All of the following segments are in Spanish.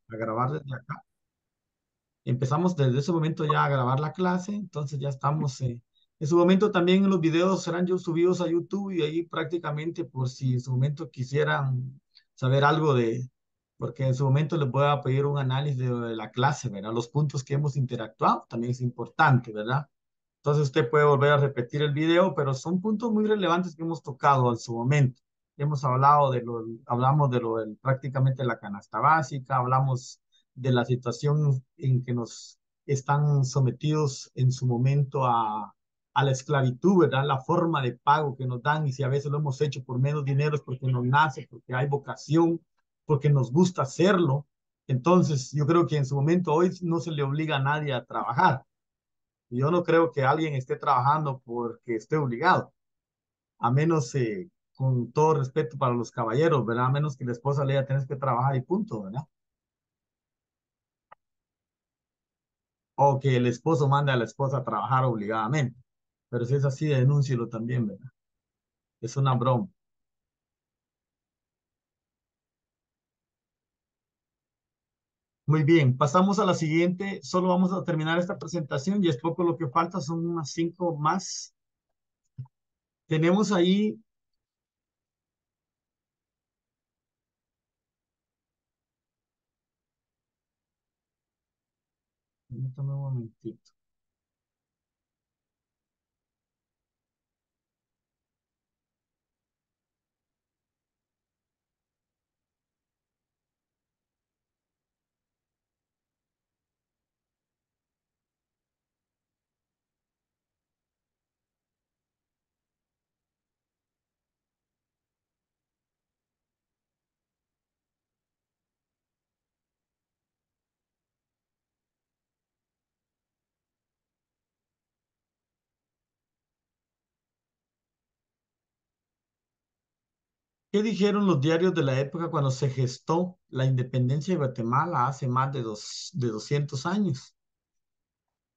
a grabar desde acá. Empezamos desde ese momento ya a grabar la clase, entonces ya estamos. En su momento también los videos serán yo subidos a YouTube y ahí prácticamente por si en su momento quisieran saber algo porque en su momento les voy a pedir un análisis de la clase, ¿verdad? Los puntos que hemos interactuado también es importante, ¿verdad? Entonces usted puede volver a repetir el video, pero son puntos muy relevantes que hemos tocado en su momento. Hemos hablado hablamos de prácticamente la canasta básica, hablamos de la situación en que nos están sometidos en su momento a la esclavitud, ¿verdad? La forma de pago que nos dan y si a veces lo hemos hecho por menos dinero es porque nos nace, porque hay vocación, porque nos gusta hacerlo. Entonces, yo creo que en su momento hoy no se le obliga a nadie a trabajar. Yo no creo que alguien esté trabajando porque esté obligado, a menos, con todo respeto para los caballeros, ¿verdad? A menos que la esposa le diga, tienes que trabajar y punto, ¿verdad? O que el esposo mande a la esposa a trabajar obligadamente. Pero si es así, denúncielo también, ¿verdad? Es una broma. Muy bien, pasamos a la siguiente. Solo vamos a terminar esta presentación y es poco lo que falta, son unas cinco más. Tenemos ahí, permítame un momentito. ¿Qué dijeron los diarios de la época cuando se gestó la independencia de Guatemala hace más de 200 años?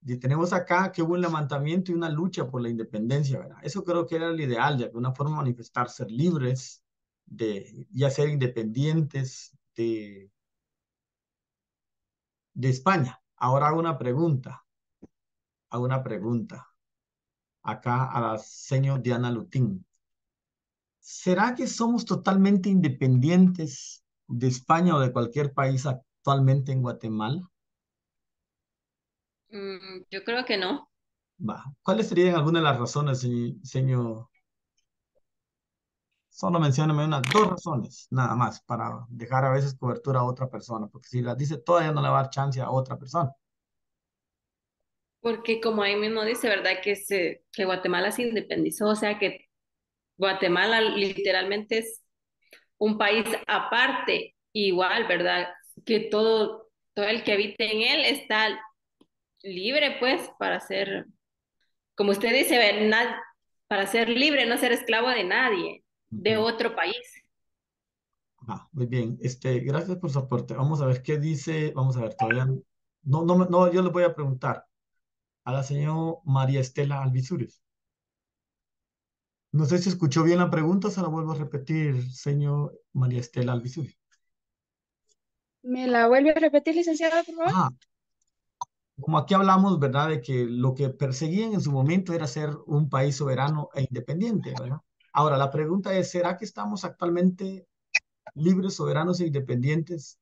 Y tenemos acá que hubo un levantamiento y una lucha por la independencia, ¿verdad? Eso creo que era el ideal, de alguna forma manifestar, ser libres, ya ser independientes de España. Ahora hago una pregunta acá a la señora Diana Lutín. ¿Será que somos totalmente independientes de España o de cualquier país actualmente en Guatemala? Yo creo que no. Va. ¿Cuáles serían algunas de las razones, señor? Solo mencióname unas dos razones, nada más, para dejar a veces cobertura a otra persona, porque si las dice todas, ya no le va a dar chance a otra persona. Porque como ahí mismo dice, ¿verdad? Que Guatemala se independizó, o sea que Guatemala literalmente es un país aparte, igual, ¿verdad? Que todo el que habite en él está libre, pues, para ser, como usted dice, para ser libre, no ser esclavo de nadie, de Ujú. otro país. Ah, muy bien. Gracias por su aporte. Vamos a ver qué dice. Vamos a ver, todavía no, yo le voy a preguntar a la señora María Estela Alvisures. No sé si escuchó bien la pregunta, se la vuelvo a repetir, señor María Estela Alvisures. ¿Me la vuelve a repetir, licenciada, por favor? Ajá, como aquí hablamos, ¿verdad? De que lo que perseguían en su momento era ser un país soberano e independiente, ¿verdad? Ahora, la pregunta es, ¿será que estamos actualmente libres, soberanos e independientes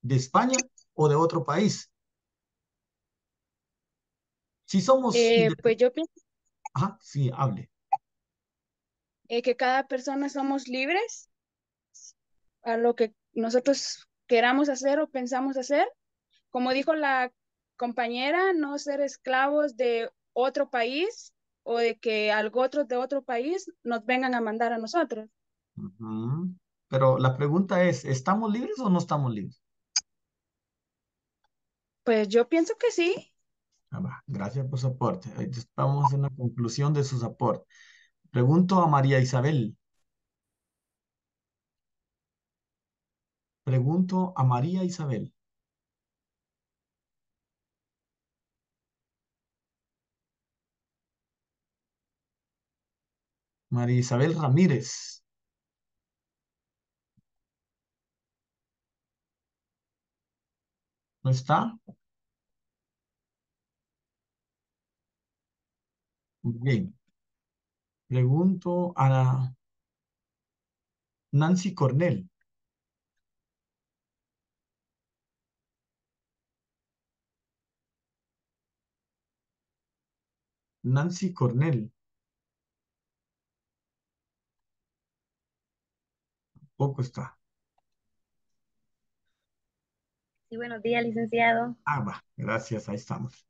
de España o de otro país? Si somos Pues independientes, yo pienso ajá, sí, hable. que cada persona somos libres a lo que nosotros queramos hacer o pensamos hacer. Como dijo la compañera, no ser esclavos de otro país o de que algo otros de otro país nos vengan a mandar a nosotros. Ujú. Pero la pregunta es, ¿estamos libres o no estamos libres? Pues yo pienso que sí. Ah, va, gracias por su aporte. Ahí vamos a hacer una conclusión de sus aportes. Pregunto a María Isabel. Pregunto a María Isabel. María Isabel Ramírez. ¿No está? Bien. Pregunto a Nancy Cornell. Nancy Cornell. Poco está. Sí, buenos días, licenciado. Ah, va. Gracias. Ahí estamos.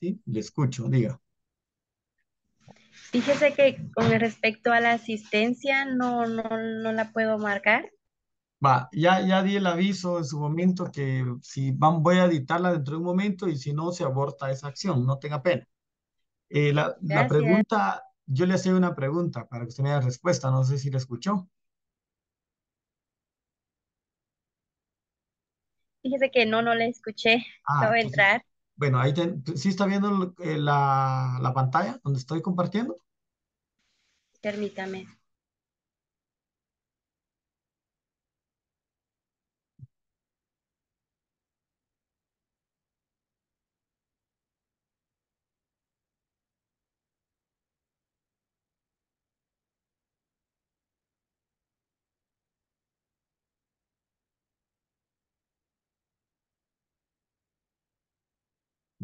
Sí, le escucho. Diga. Fíjese que con respecto a la asistencia no la puedo marcar. Va, ya di el aviso en su momento que si voy a editarla dentro de un momento y si no, se aborta esa acción. No tenga pena. La Gracias. pregunta, yo le hacía una pregunta para que usted me dé respuesta. No sé si la escuchó. Fíjese que no la escuché. Ah, Acabo de entonces, entrar. bueno, ¿sí está viendo la pantalla donde estoy compartiendo? Permítame.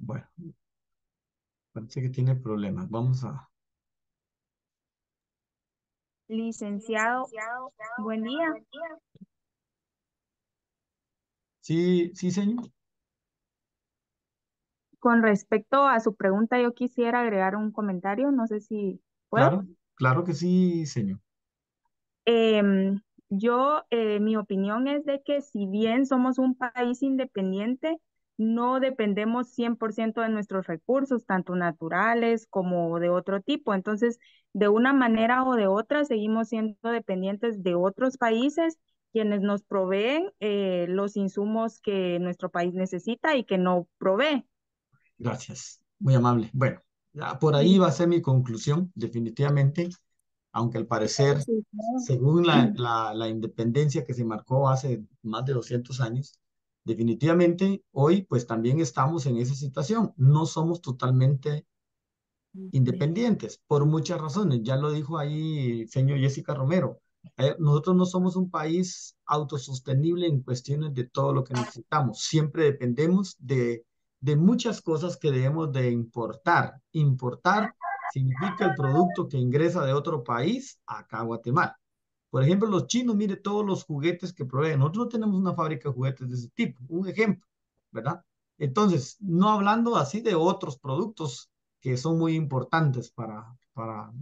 Bueno, parece que tiene problemas. Vamos a... Licenciado, buen día. Sí, sí, señor. Con respecto a su pregunta, yo quisiera agregar un comentario, no sé si puedo. Claro, claro que sí, señor. Em, mi opinión es de que si bien somos un país independiente, no dependemos 100% de nuestros recursos, tanto naturales como de otro tipo. Entonces, de una manera o de otra, seguimos siendo dependientes de otros países quienes nos proveen los insumos que nuestro país necesita y que no provee. Gracias. Muy amable. Bueno, ya por ahí va a ser mi conclusión, definitivamente, aunque al parecer, Sí, claro. según la independencia que se marcó hace más de 200 años, definitivamente hoy pues también estamos en esa situación. No somos totalmente independientes por muchas razones. Ya lo dijo ahí señor Jessica Romero. Nosotros no somos un país autosostenible en cuestiones de todo lo que necesitamos. Siempre dependemos de muchas cosas que debemos de importar. Importar significa el producto que ingresa de otro país acá a Guatemala. Por ejemplo, los chinos, mire todos los juguetes que proveen. Nosotros no tenemos una fábrica de juguetes de ese tipo. Un ejemplo, ¿verdad? Entonces, no hablando así de otros productos que son muy importantes para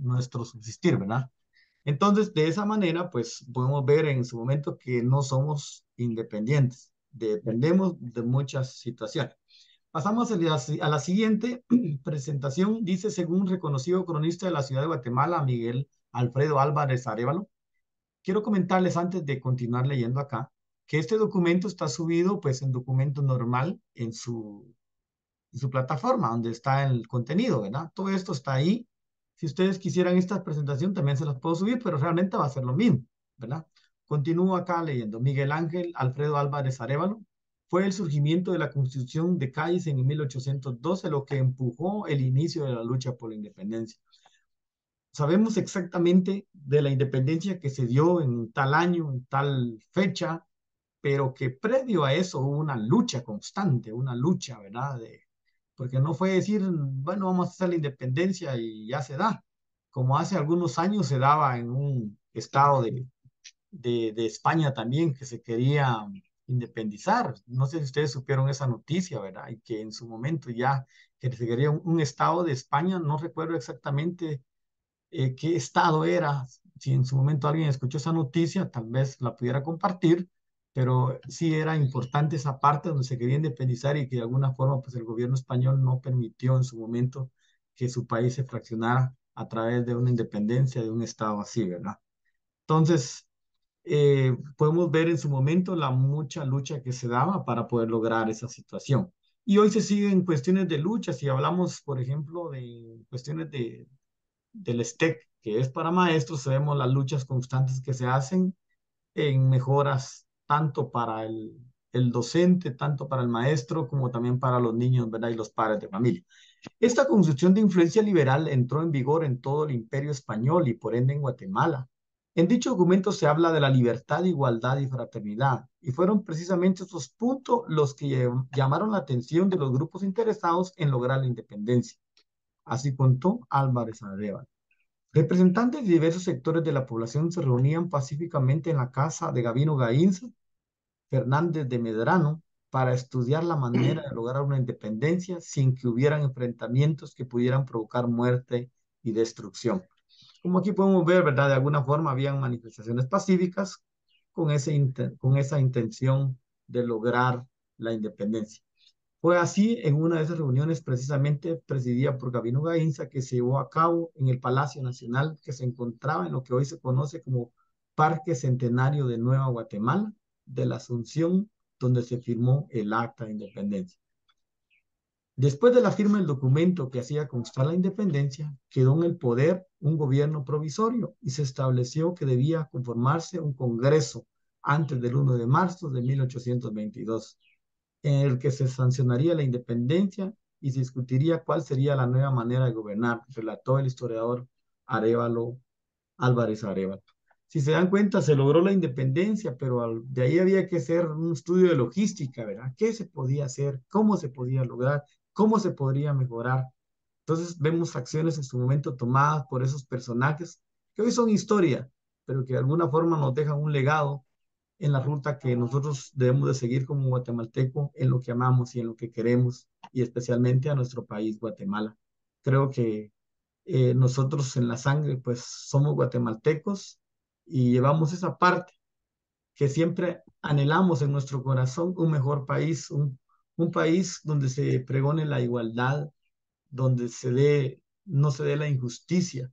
nuestro subsistir, ¿verdad? Entonces, de esa manera, pues podemos ver en su momento que no somos independientes, dependemos de muchas situaciones. Pasamos a la siguiente presentación. Dice, según un reconocido cronista de la ciudad de Guatemala, Miguel Alfredo Álvarez Arévalo, quiero comentarles antes de continuar leyendo acá, que este documento está subido pues en documento normal en su plataforma donde está el contenido, ¿verdad? Todo esto está ahí. Si ustedes quisieran esta presentación, también se las puedo subir, pero realmente va a ser lo mismo, ¿verdad? Continúo acá leyendo. Miguel Ángel Alfredo Álvarez Arévalo fue el surgimiento de la Constitución de Cádiz en 1812 lo que empujó el inicio de la lucha por la independencia. Sabemos exactamente de la independencia que se dio en tal año, en tal fecha, pero que previo a eso hubo una lucha constante, una lucha, ¿verdad? Porque no fue decir, bueno, vamos a hacer la independencia y ya se da, como hace algunos años se daba en un estado de España también que se quería independizar. No sé si ustedes supieron esa noticia, ¿verdad? Y que en su momento ya que se quería un estado de España, no recuerdo exactamente qué estado era. Si en su momento alguien escuchó esa noticia, tal vez la pudiera compartir, pero sí era importante esa parte donde se quería independizar y que de alguna forma pues el gobierno español no permitió en su momento que su país se fraccionara a través de una independencia de un estado así, ¿verdad? Entonces, podemos ver en su momento la mucha lucha que se daba para poder lograr esa situación. Y hoy se siguen cuestiones de lucha. Si hablamos, por ejemplo, de cuestiones del STEC, que es para maestros, sabemos las luchas constantes que se hacen en mejoras tanto para el docente, tanto para el maestro como también para los niños, ¿verdad? Y los padres de familia. Esta constitución de influencia liberal entró en vigor en todo el imperio español y por ende en Guatemala. En dicho documento se habla de la libertad, igualdad y fraternidad, y fueron precisamente estos puntos los que llamaron la atención de los grupos interesados en lograr la independencia. Así contó Álvarez Arevalo. Representantes de diversos sectores de la población se reunían pacíficamente en la casa de Gabino Gaínza Fernández de Medrano para estudiar la manera de lograr una independencia sin que hubieran enfrentamientos que pudieran provocar muerte y destrucción. Como aquí podemos ver, ¿verdad? De alguna forma habían manifestaciones pacíficas con esa intención de lograr la independencia. Fue así en una de esas reuniones precisamente presidida por Gabino Gainza que se llevó a cabo en el Palacio Nacional que se encontraba en lo que hoy se conoce como Parque Centenario de Nueva Guatemala, de la Asunción, donde se firmó el Acta de Independencia. Después de la firma del documento que hacía constar la independencia, quedó en el poder un gobierno provisorio y se estableció que debía conformarse un congreso antes del 1 de marzo de 1822, en el que se sancionaría la independencia y se discutiría cuál sería la nueva manera de gobernar, relató el historiador Arevalo, Álvarez Arevalo. Si se dan cuenta, se logró la independencia, pero de ahí había que hacer un estudio de logística, ¿verdad? ¿Qué se podía hacer? ¿Cómo se podía lograr? ¿Cómo se podría mejorar? Entonces vemos acciones en su momento tomadas por esos personajes que hoy son historia, pero que de alguna forma nos dejan un legado en la ruta que nosotros debemos de seguir como guatemalteco en lo que amamos y en lo que queremos, y especialmente a nuestro país, Guatemala. Creo que nosotros en la sangre, pues somos guatemaltecos y llevamos esa parte que siempre anhelamos en nuestro corazón, un mejor país, un país donde se pregone la igualdad, donde no se dé la injusticia,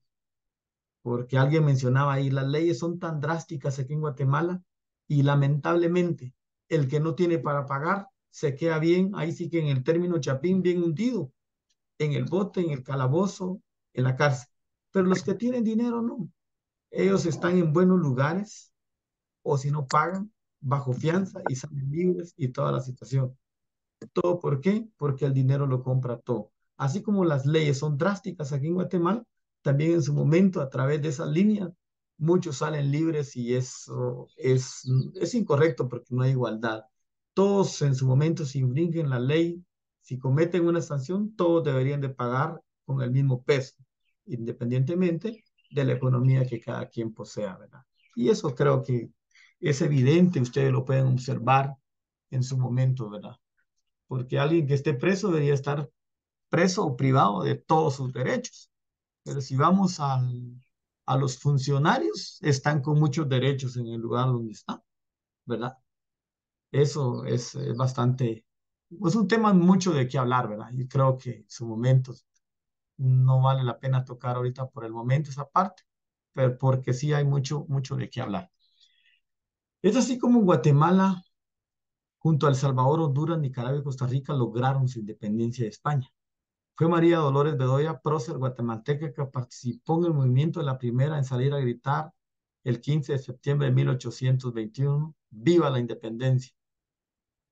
porque alguien mencionaba ahí, las leyes son tan drásticas aquí en Guatemala y lamentablemente el que no tiene para pagar se queda bien, ahí sí que en el término chapín, bien hundido, en el bote, en el calabozo, en la cárcel. Pero los que tienen dinero no, ellos están en buenos lugares o si no pagan, bajo fianza y salen libres y toda la situación. ¿Todo por qué? Porque el dinero lo compra todo. Así como las leyes son drásticas aquí en Guatemala, también en su momento, a través de esas líneas, muchos salen libres y eso es incorrecto porque no hay igualdad. Todos en su momento, si infringen la ley, si cometen una sanción, todos deberían de pagar con el mismo peso, independientemente de la economía que cada quien posea, ¿verdad? Y eso creo que es evidente, ustedes lo pueden observar en su momento, ¿verdad? Porque alguien que esté preso debería estar preso o privado de todos sus derechos. Pero si vamos a los funcionarios, están con muchos derechos en el lugar donde están, ¿verdad? Eso es bastante, es un tema mucho de qué hablar, ¿verdad? Y creo que en su momento no vale la pena tocar ahorita por el momento esa parte, pero porque sí hay mucho, mucho de qué hablar. Es así como Guatemala, junto a El Salvador, Honduras, Nicaragua y Costa Rica, lograron su independencia de España. Fue María Dolores Bedoya, prócer guatemalteca, que participó en el movimiento de la primera en salir a gritar el 15 de septiembre de 1821, ¡Viva la independencia!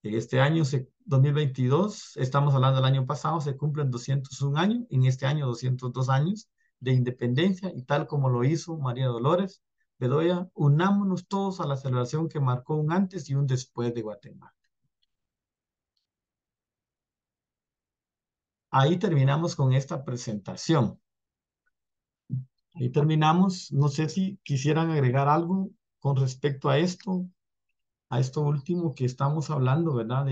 En este año, 2022, estamos hablando del año pasado, se cumplen 201 años, en este año 202 años de independencia, y tal como lo hizo María Dolores Bedoya, unámonos todos a la celebración que marcó un antes y un después de Guatemala. Ahí terminamos con esta presentación. Ahí terminamos. No sé si quisieran agregar algo con respecto a esto último que estamos hablando, ¿verdad?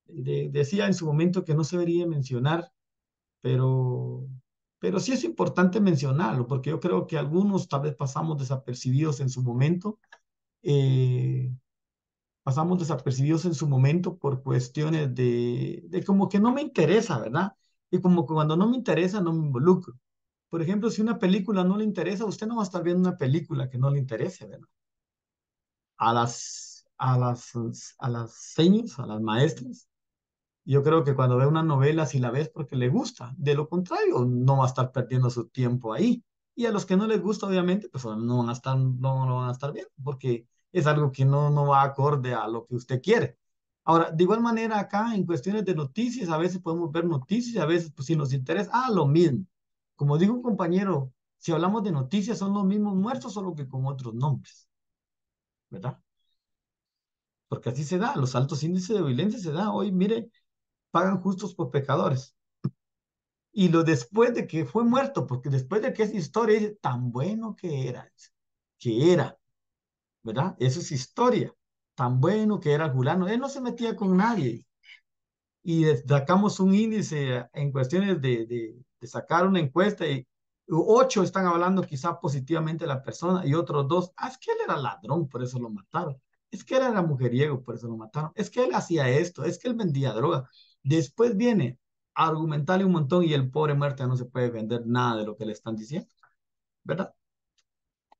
Decía en su momento que no se debería mencionar, pero, pero sí es importante mencionarlo, porque yo creo que algunos tal vez pasamos desapercibidos en su momento, eh, pasamos desapercibidos en su momento por cuestiones de como que no me interesa, ¿verdad? Y como que cuando no me interesa, no me involucro. Por ejemplo, si una película no le interesa, usted no va a estar viendo una película que no le interese, ¿verdad? A las señas, a las maestras, yo creo que cuando ve una novela, si la ves porque le gusta, de lo contrario, no va a estar perdiendo su tiempo ahí. Y a los que no les gusta, obviamente, pues no van a estar, no lo van a estar viendo, porque es algo que no va acorde a lo que usted quiere. Ahora, de igual manera acá en cuestiones de noticias, a veces podemos ver noticias y a veces pues si nos interesa, lo mismo. Como dijo un compañero, si hablamos de noticias son los mismos muertos, solo que con otros nombres, ¿verdad? Porque así se da, los altos índices de violencia se da. Hoy, mire, pagan justos por pecadores. Y lo después de que fue muerto, porque después de que esa historia dice, tan bueno que era, ¿verdad? Eso es historia, tan bueno que era Julano. Él no se metía con nadie. Y sacamos un índice en cuestiones de sacar una encuesta y 8 están hablando quizá positivamente de la persona y otros 2, es que él era ladrón, por eso lo mataron. Es que él era mujeriego, por eso lo mataron. Es que él hacía esto, es que él vendía droga. Después viene a argumentarle un montón y el pobre muerto no se puede vender nada de lo que le están diciendo, ¿verdad?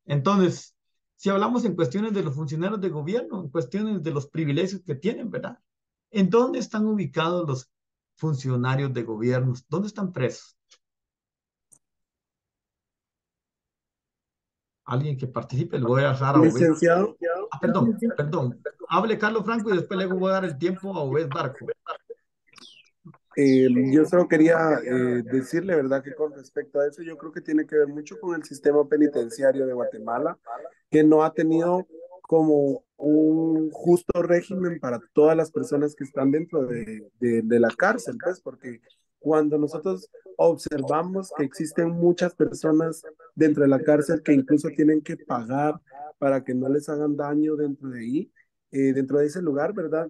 Entonces, si hablamos en cuestiones de los funcionarios de gobierno, en cuestiones de los privilegios que tienen, ¿verdad? ¿En dónde están ubicados los funcionarios de gobierno? ¿Dónde están presos? Alguien que participe, le voy a dejar a Obed. Licenciado, Perdón. Hable Carlos Franco y después le voy a dar el tiempo a Obed Barco. yo solo quería decirle, ¿verdad? Que con respecto a eso, yo creo que tiene que ver mucho con el sistema penitenciario de Guatemala, que no ha tenido como un justo régimen para todas las personas que están dentro de la cárcel, pues, porque cuando nosotros observamos que existen muchas personas dentro de la cárcel que incluso tienen que pagar para que no les hagan daño dentro de ahí, dentro de ese lugar, ¿verdad?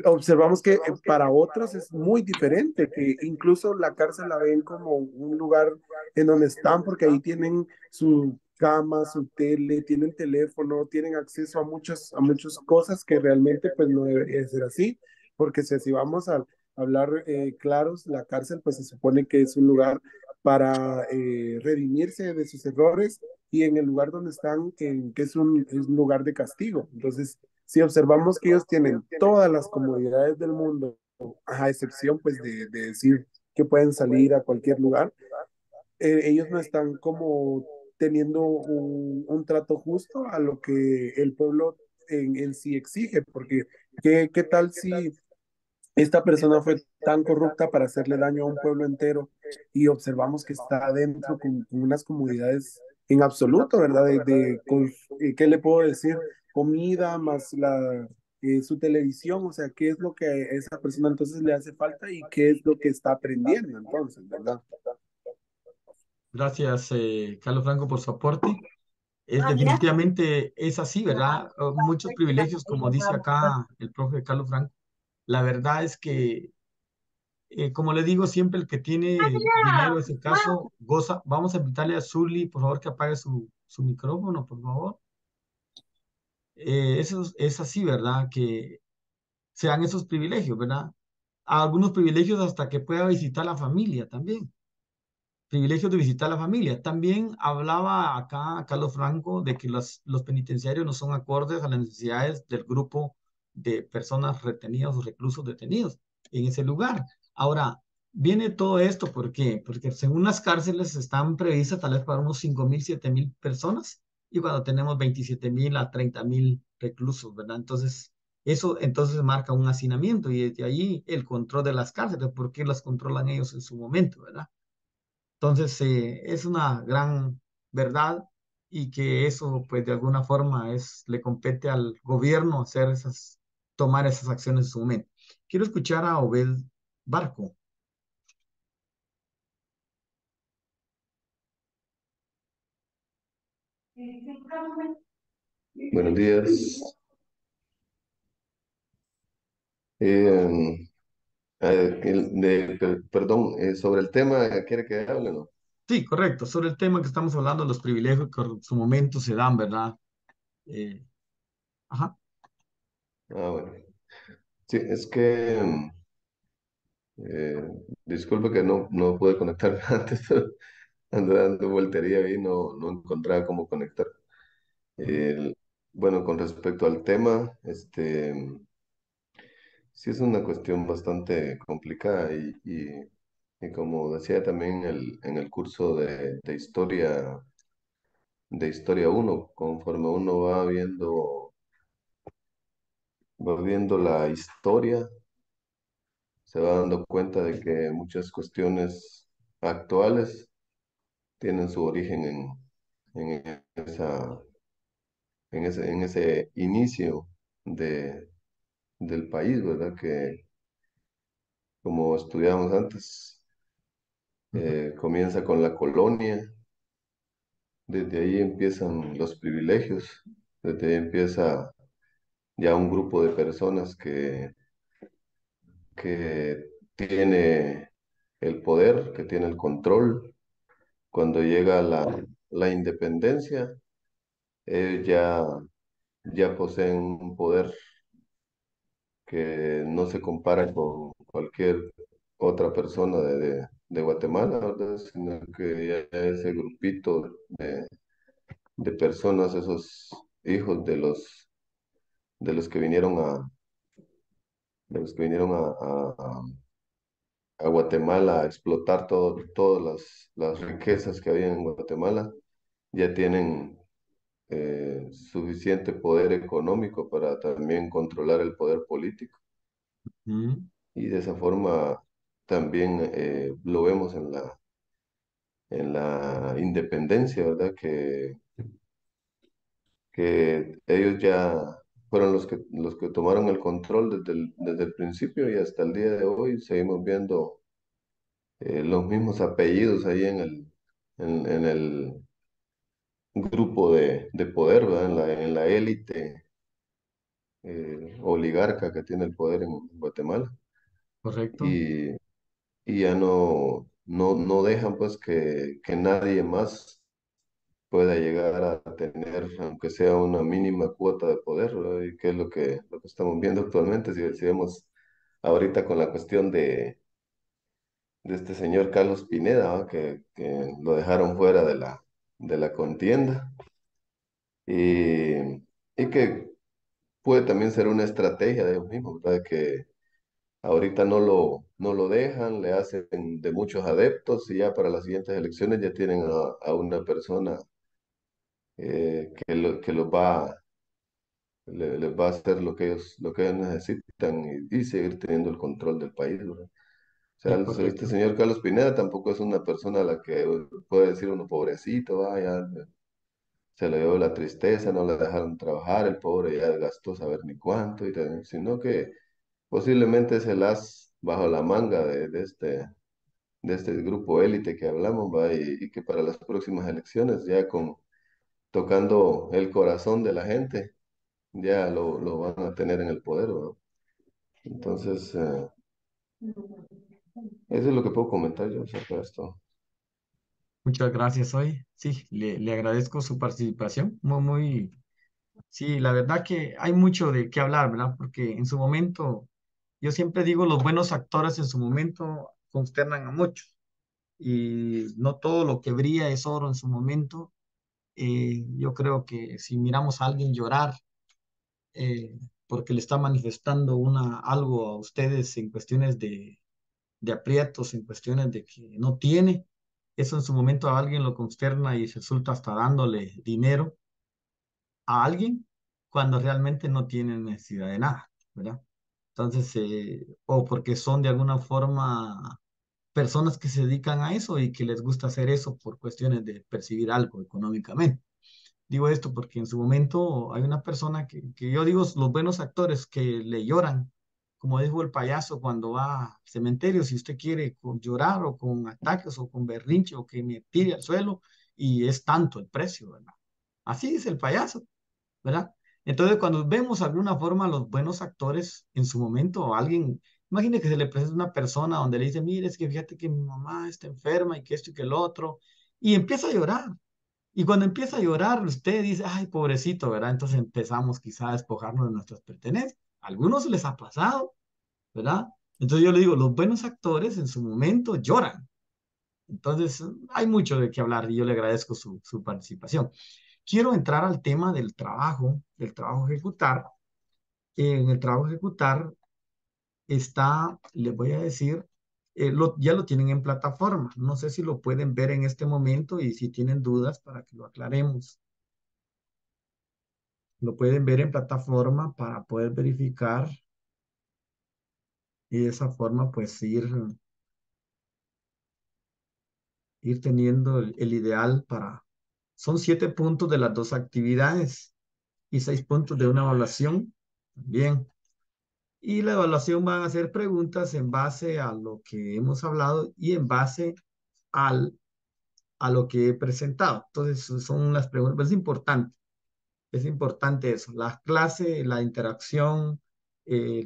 Observamos que para otros es muy diferente, que incluso la cárcel la ven como un lugar en donde están porque ahí tienen su cama, su tele, tienen teléfono, tienen acceso a muchas cosas que realmente pues no debería ser así, porque si vamos a hablar claros, la cárcel pues se supone que es un lugar para redimirse de sus errores y en el lugar donde están, que es un lugar de castigo. Entonces, si observamos que ellos tienen todas las comodidades del mundo, a excepción pues de decir que pueden salir a cualquier lugar, ellos no están como teniendo un trato justo a lo que el pueblo en sí exige, porque ¿qué tal si esta persona fue tan corrupta para hacerle daño a un pueblo entero y observamos que está adentro con unas comodidades en absoluto, ¿verdad? ¿Qué le puedo decir? Comida más su televisión, o sea, ¿qué es lo que a esa persona entonces le hace falta y qué es lo que está aprendiendo entonces, ¿verdad? Gracias, Carlos Franco, por su aporte. Definitivamente es así, ¿verdad? Muchos privilegios, como dice acá el profe Carlos Franco. La verdad es que como le digo, siempre el que tiene dinero, en ese caso, goza. Vamos a invitarle a Zully, por favor, que apague su micrófono, por favor. Eso es así, ¿verdad? Que sean esos privilegios, ¿verdad? Algunos privilegios hasta que pueda visitar la familia también. Privilegios de visitar la familia. También hablaba acá Carlos Franco de que los penitenciarios no son acordes a las necesidades del grupo de personas retenidas o reclusos detenidos en ese lugar. Ahora, viene todo esto, ¿por qué? Porque según las cárceles están previstas tal vez para unos 5.000, 7.000 personas y cuando tenemos 27.000 a 30.000 reclusos, ¿verdad? Entonces, eso entonces marca un hacinamiento y desde ahí el control de las cárceles, porque las controlan ellos en su momento, ¿verdad? Entonces, es una gran verdad y que eso, pues, de alguna forma le compete al gobierno tomar esas acciones en su momento. Quiero escuchar a Obed Barco. Buenos días. Eh, perdón, sobre el tema, ¿quiere que hable, no? Sí, correcto. Sobre el tema que estamos hablando, los privilegios que en su momento se dan, ¿verdad? Eh, ajá. Bueno. Sí, es que, disculpe que no pude conectar antes, pero ando dando vueltería y no encontraba cómo conectar. El- bueno, con respecto al tema, sí es una cuestión bastante complicada y como decía también en el curso de historia de historia uno, conforme uno va viendo la historia, se va dando cuenta de que muchas cuestiones actuales tienen su origen en ese inicio de, del país, ¿verdad? Que como estudiábamos antes, Ujú. comienza con la colonia, desde ahí empiezan los privilegios, desde ahí empieza ya un grupo de personas que tiene el poder, que tiene el control. Cuando llega la independencia, ellos ya poseen un poder que no se compara con cualquier otra persona de Guatemala, ¿verdad? Sino que ya ese grupito de personas, esos hijos de los que vinieron de los que vinieron a Guatemala a explotar todas las riquezas que había en Guatemala, ya tienen suficiente poder económico para también controlar el poder político. Ujú. Y de esa forma también lo vemos en la independencia, ¿verdad? Que ellos ya fueron los que tomaron el control desde el principio y hasta el día de hoy seguimos viendo los mismos apellidos ahí en el grupo de poder, ¿verdad? En la élite oligarca que tiene el poder en Guatemala. Correcto. Y, y ya no dejan pues que nadie más pueda llegar a tener, aunque sea una mínima cuota de poder, ¿verdad? Y que es lo que estamos viendo actualmente, si vemos ahorita con la cuestión de este señor Carlos Pineda, ¿va? Que lo dejaron fuera de la contienda y, y que puede también ser una estrategia de ellos mismos, ¿verdad? Que ahorita no lo dejan, le hacen de muchos adeptos y ya para las siguientes elecciones ya tienen a una persona que los les va a hacer lo que ellos necesitan y seguir teniendo el control del país, ¿verdad? O sea, Sí, este correcto. señor Carlos Pineda tampoco es una persona a la que puede decir uno pobrecito, ya se le dio la tristeza, no le dejaron trabajar, el pobre ya gastó saber ni cuánto, sino que posiblemente se las bajo la manga de este grupo élite que hablamos, ¿va? Y que para las próximas elecciones, ya tocando el corazón de la gente, ya lo van a tener en el poder, ¿va? Entonces, eso es lo que puedo comentar yo acerca de esto. Muchas gracias hoy. Sí, le agradezco su participación. Sí, la verdad que hay mucho de qué hablar, ¿verdad? Porque en su momento, yo siempre digo, los buenos actores en su momento consternan a muchos y no todo lo que brilla es oro en su momento. Yo creo que si miramos a alguien llorar porque le está manifestando algo a ustedes en cuestiones de aprietos, en cuestiones de que no tiene, eso en su momento a alguien lo consterna y resulta hasta dándole dinero a alguien cuando realmente no tienen necesidad de nada, ¿verdad? Entonces, o porque son de alguna forma personas que se dedican a eso y que les gusta hacer eso por cuestiones de percibir algo económicamente. Digo esto porque en su momento hay una persona que yo digo, los buenos actores que le lloran, como dijo el payaso cuando va al cementerio, si usted quiere con llorar o con ataques o con berrinche o que me tire al suelo y es tanto el precio, ¿verdad? Así dice el payaso, ¿verdad? Entonces, cuando vemos de alguna forma a los buenos actores en su momento, o alguien, imagine que se le presenta una persona donde le dice, mire, es que fíjate que mi mamá está enferma y que esto y que el otro, y empieza a llorar. Y cuando empieza a llorar, usted dice, ay, pobrecito, ¿verdad? Entonces empezamos quizá a despojarnos de nuestras pertenencias. A algunos les ha pasado, ¿verdad? Entonces yo le digo, los buenos actores en su momento lloran. Entonces hay mucho de qué hablar y yo le agradezco su participación. Quiero entrar al tema del trabajo ejecutar. En el trabajo ejecutar está, les voy a decir, ya lo tienen en plataforma. No sé si lo pueden ver en este momento y si tienen dudas para que lo aclaremos. Lo pueden ver en plataforma para poder verificar y de esa forma pues ir teniendo el ideal para... Son 7 puntos de las 2 actividades y 6 puntos de una evaluación. Bien. Y la evaluación van a ser preguntas en base a lo que hemos hablado y en base al, a lo que he presentado. Entonces, son las preguntas. Es importante eso. La clase, la interacción,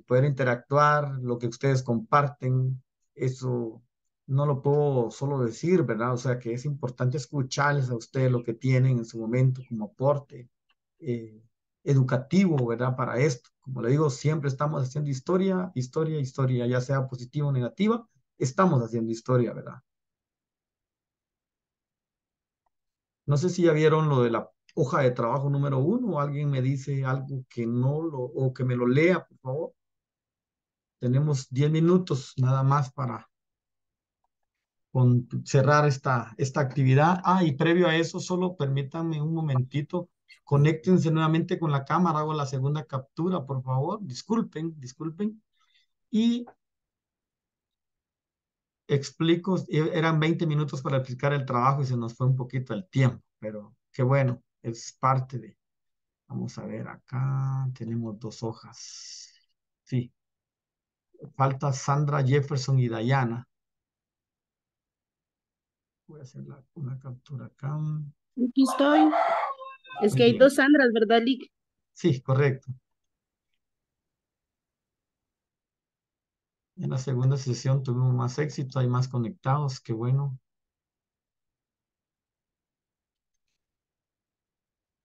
poder interactuar, lo que ustedes comparten, eso no lo puedo solo decir, ¿verdad? O sea, que es importante escucharles a ustedes lo que tienen en su momento como aporte eh, educativo, ¿verdad? Para esto. Como le digo, siempre estamos haciendo historia, historia, historia, ya sea positiva o negativa, estamos haciendo historia, ¿verdad? No sé si ya vieron lo de la hoja de trabajo número 1 o alguien me dice algo que no lo, o que me lo lea, por favor. Tenemos 10 minutos nada más para cerrar esta actividad. Ah, y previo a eso, solo permítanme un momentito. Conéctense nuevamente con la cámara. Hago la segunda captura, por favor. Disculpen, disculpen. Y explico, eran 20 minutos para explicar el trabajo y se nos fue un poquito el tiempo, pero qué bueno, es parte de... Vamos a ver acá, tenemos 2 hojas. Sí, falta Sandra, Jefferson y Dayana. Voy a hacer una captura acá. Aquí estoy. Es Muy que hay bien. 2 Sandras, ¿verdad, Lick? Sí, correcto. En la segunda sesión tuvimos más éxito, hay más conectados, qué bueno.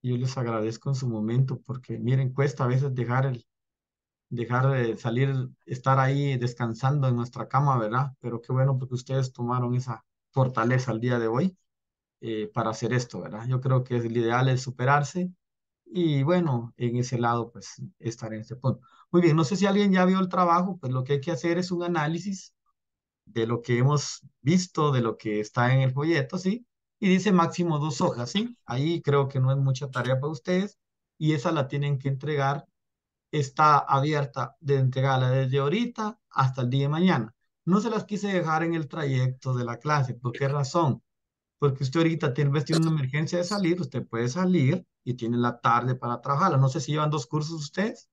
Yo les agradezco en su momento porque miren, cuesta a veces dejar de salir, estar ahí descansando en nuestra cama, ¿verdad? Pero qué bueno porque ustedes tomaron esa fortaleza el día de hoy para hacer esto, ¿verdad? Yo creo que el ideal es superarse y bueno, en ese lado pues estar en ese punto. Muy bien, no sé si alguien ya vio el trabajo, pues lo que hay que hacer es un análisis de lo que hemos visto, de lo que está en el folleto, ¿sí? Y dice máximo 2 hojas, ¿sí? Ahí creo que no es mucha tarea para ustedes y esa la tienen que entregar, está abierta de entregarla desde ahorita hasta el día de mañana. No se las quise dejar en el trayecto de la clase. ¿Por qué razón? Porque usted ahorita tiene una emergencia de salir, usted puede salir y tiene la tarde para trabajarla. No sé si llevan 2 cursos ustedes.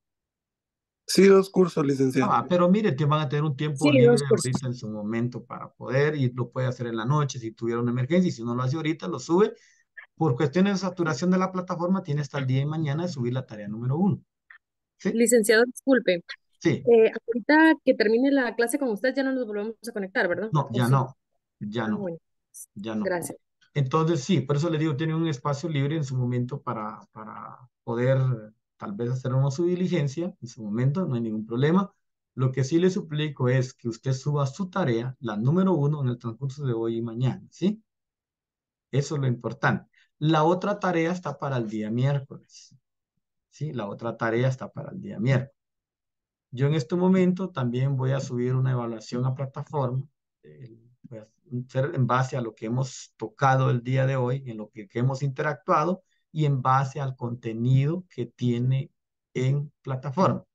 Sí, 2 cursos, licenciado. Pero mire, que van a tener un tiempo Sí, libre 2 cursos. ahorita en su momento para poder y lo puede hacer en la noche si tuviera una emergencia y si no lo hace ahorita, lo sube. Por cuestiones de saturación de la plataforma, tiene hasta el día de mañana de subir la tarea número 1. ¿Sí? Licenciado, disculpe. Sí. Ahorita que termine la clase con usted ya no nos volvemos a conectar, ¿verdad? No, ¿O ya sí? no, ya Ah, no, bueno. ya no. Gracias. Entonces, sí, por eso le digo, tiene un espacio libre en su momento para poder tal vez hacer una su diligencia en su momento, no hay ningún problema. Lo que sí le suplico es que usted suba su tarea, la número 1, en el transcurso de hoy y mañana, ¿sí? Eso es lo importante. La otra tarea está para el día miércoles, ¿sí? La otra tarea está para el día miércoles. Yo en este momento también voy a subir una evaluación a plataforma. Voy a hacer en base a lo que hemos tocado el día de hoy, en lo que hemos interactuado y en base al contenido que tiene en plataforma.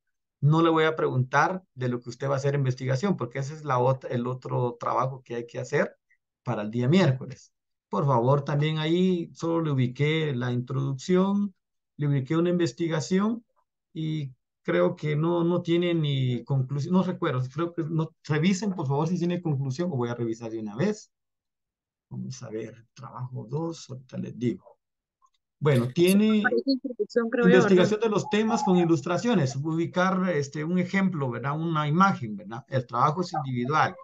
No le voy a preguntar de lo que usted va a hacer investigación, porque ese es el otro trabajo que hay que hacer para el día miércoles. Por favor, también ahí solo le ubiqué la introducción, le ubiqué una investigación y creo que no tiene ni conclusión, no recuerdo, creo que no, revisen por favor si tiene conclusión o voy a revisar de una vez. Vamos a ver, trabajo 2 ahorita les digo. Bueno, tiene Parece introducción, creo yo, ¿verdad? investigación de los temas con ilustraciones, ubicar un ejemplo, ¿verdad? Una imagen, ¿verdad? El trabajo es individual.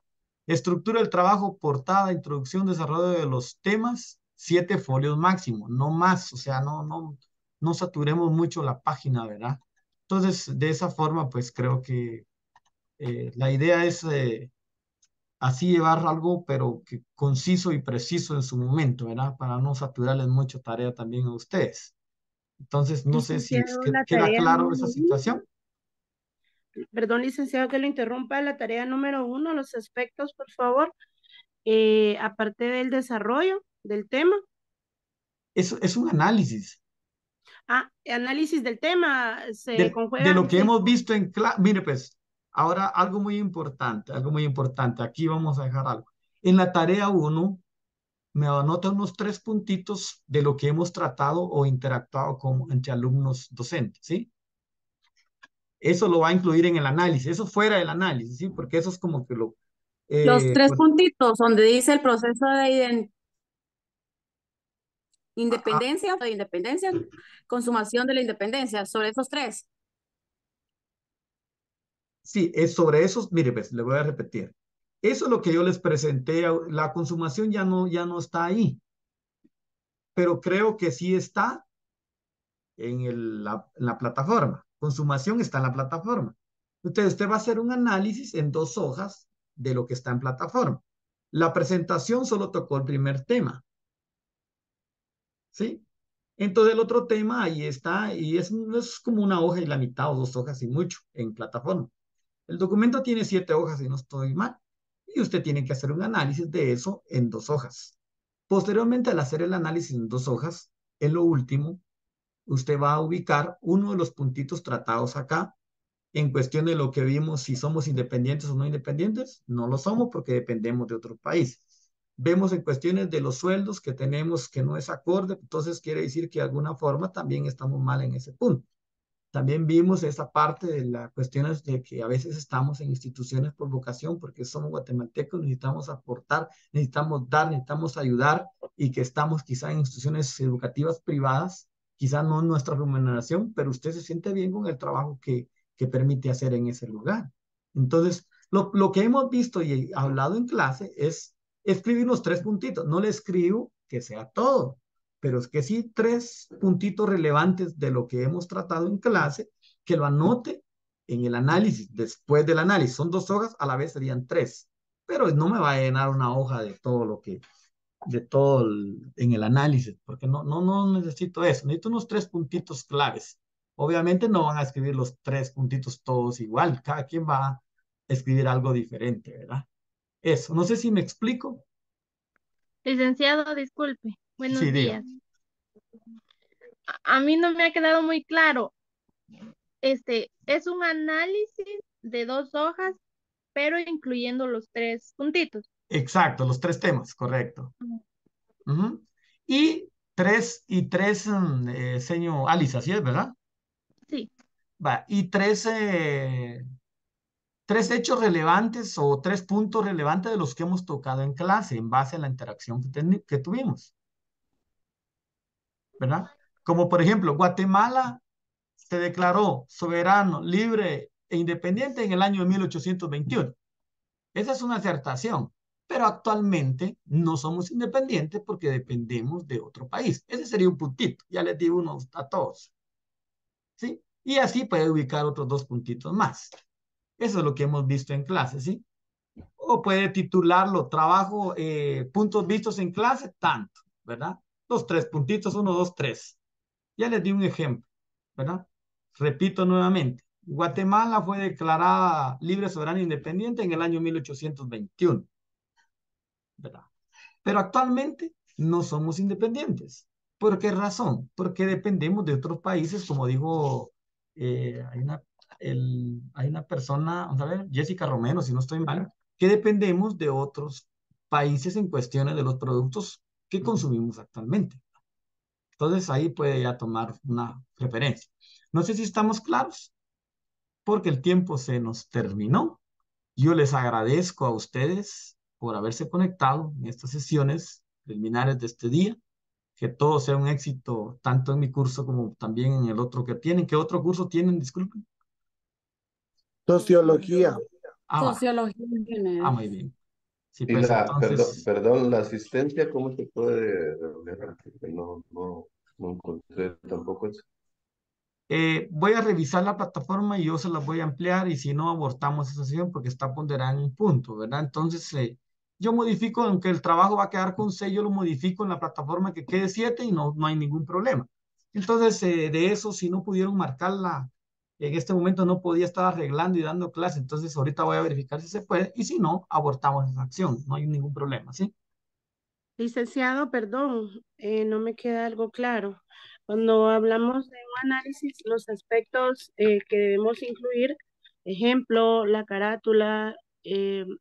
Estructura del trabajo, portada, introducción, desarrollo de los temas, 7 folios máximo, no más, o sea, no saturemos mucho la página, ¿verdad? Entonces, de esa forma, pues creo que la idea es así llevar algo, pero que conciso y preciso en su momento, ¿verdad? Para no saturarles mucho tarea también a ustedes. Entonces, no sé si Licenciado, la queda tarea claro número esa uno. situación. Perdón, licenciado, que lo interrumpa, la tarea número 1, los aspectos, por favor, aparte del desarrollo del tema. Es un análisis Análisis del tema, se de conjuegan lo que seis. hemos visto en clase. Mire, pues, ahora algo muy importante, algo muy importante. Aquí vamos a dejar algo. En la tarea 1, me anota unos 3 puntitos de lo que hemos tratado o interactuado entre alumnos docentes, ¿sí? Eso lo va a incluir en el análisis, eso fuera del análisis, ¿sí? Porque eso es como que Los tres pues, puntitos donde dice el proceso de ah, independencia, consumación de la independencia, sobre esos tres. sí, es sobre esos, mire, pues, le voy a repetir. Eso es lo que yo les presenté, la consumación ya no está ahí, pero creo que sí está en la plataforma. Consumación está en la plataforma. Entonces, usted va a hacer un análisis en 2 hojas de lo que está en plataforma. La presentación solo tocó el primer tema, ¿sí? Entonces, el otro tema ahí está, y es como una hoja y la mitad o 2 hojas y mucho en plataforma. El documento tiene 7 hojas, si no estoy mal, y usted tiene que hacer un análisis de eso en 2 hojas. Posteriormente, al hacer el análisis en 2 hojas, en lo último, usted va a ubicar uno de los puntitos tratados acá en cuestión de lo que vimos, si somos independientes o no independientes. No lo somos porque dependemos de otros países. Vemos en cuestiones de los sueldos que tenemos que no es acorde, entonces quiere decir que de alguna forma también estamos mal en ese punto. También vimos esa parte de las cuestiones de que a veces estamos en instituciones por vocación, porque somos guatemaltecos, necesitamos aportar, necesitamos dar, necesitamos ayudar, y que estamos quizá en instituciones educativas privadas, quizá no en nuestra remuneración, pero usted se siente bien con el trabajo que permite hacer en ese lugar. Entonces, lo que hemos visto y hablado en clase es escribir los 3 puntitos. No le escribo que sea todo, pero es que sí 3 puntitos relevantes de lo que hemos tratado en clase, que lo anote en el análisis, después del análisis. Son 2 hojas, a la vez serían 3, pero no me va a llenar una hoja de todo en el análisis, porque no necesito eso, necesito unos 3 puntitos claves. Obviamente no van a escribir los 3 puntitos todos igual, cada quien va a escribir algo diferente, ¿verdad? Eso, no sé si me explico. Licenciado, disculpe. Sí, Buenos diga. días. A mí no me ha quedado muy claro. Es un análisis de 2 hojas, pero incluyendo los 3 puntitos. Exacto, los 3 temas, correcto. Ujú. Y tres, señor Alice, así es, ¿verdad? Sí. Va, y 3 hechos relevantes o 3 puntos relevantes de los que hemos tocado en clase en base a la interacción que tuvimos, ¿verdad? Como por ejemplo, Guatemala se declaró soberano, libre e independiente en el año de 1821. Esa es una acertación, pero actualmente no somos independientes porque dependemos de otro país. Ese sería un puntito, ya les di uno a todos, ¿sí? Y así puede ubicar otros 2 puntitos más. Eso es lo que hemos visto en clase, ¿sí? O puede titularlo trabajo, puntos vistos en clase, tanto, ¿verdad? Los 3 puntitos, 1, 2, 3. Ya les di un ejemplo, ¿verdad? Repito nuevamente. Guatemala fue declarada libre, soberana e independiente en el año 1821, ¿verdad? Pero actualmente no somos independientes. ¿Por qué razón? Porque dependemos de otros países, como dijo, hay una persona, vamos a ver, Jessica Romero, si no estoy mal, que dependemos de otros países en cuestiones de los productos que consumimos actualmente. Entonces ahí puede ya tomar una referencia. No sé si estamos claros, porque el tiempo se nos terminó. Yo les agradezco a ustedes por haberse conectado en estas sesiones preliminares de este día. Que todo sea un éxito, tanto en mi curso como también en el otro que tienen. ¿Qué otro curso tienen? Disculpen. Sociología. Va. Sociología en general. Muy bien. Sí, Y pues entonces, perdón, la asistencia, ¿cómo se puede realizar? Porque no encontré tampoco eso. voy a revisar la plataforma y yo se las voy a ampliar, y si no, abortamos esa sesión porque está ponderada en un punto, ¿verdad? Entonces, yo modifico, aunque el trabajo va a quedar con 6, yo lo modifico en la plataforma que quede 7 y no hay ningún problema. Entonces, de eso, si no pudieron marcar En este momento no podía estar arreglando y dando clase, entonces ahorita voy a verificar si se puede y si no, abortamos esa acción, no hay ningún problema, ¿sí? Licenciado, perdón, no me queda algo claro. Cuando hablamos de un análisis, los aspectos que debemos incluir, ejemplo, la carátula,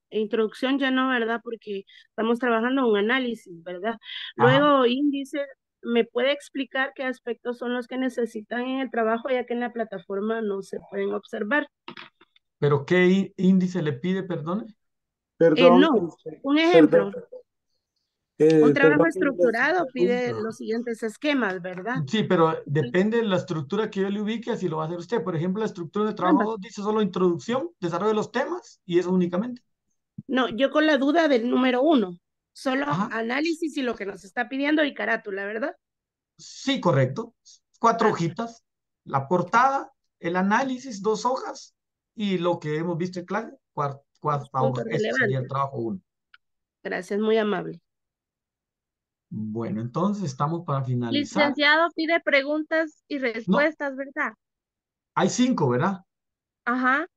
introducción ya no, ¿verdad? Porque estamos trabajando en un análisis, ¿verdad? Ajá. Luego, índice, ¿me puede explicar qué aspectos son los que necesitan en el trabajo, ya que en la plataforma no se pueden observar? ¿Pero qué índice le pide, perdone? Perdón, No, un perdón, ejemplo. Un trabajo perdón por su estructurado pide pregunta. los siguientes esquemas, ¿verdad? Sí, pero depende de la estructura que yo le ubique, así lo va a hacer usted. Por ejemplo, la estructura de trabajo Ambas. 2 dice solo introducción, desarrollo de los temas y eso únicamente. No, yo con la duda del número 1, solo Ajá. análisis y lo que nos está pidiendo y carátula, ¿verdad? Sí, correcto. 4 Ah, hojitas. La portada, el análisis, 2 hojas y lo que hemos visto en clase, los cuarta hoja. puntos Este sería el relevantes. trabajo 1. Gracias, muy amable. Bueno, entonces estamos para finalizar. Licenciado pide preguntas y No, respuestas, ¿verdad? hay 5, ¿verdad? Ajá.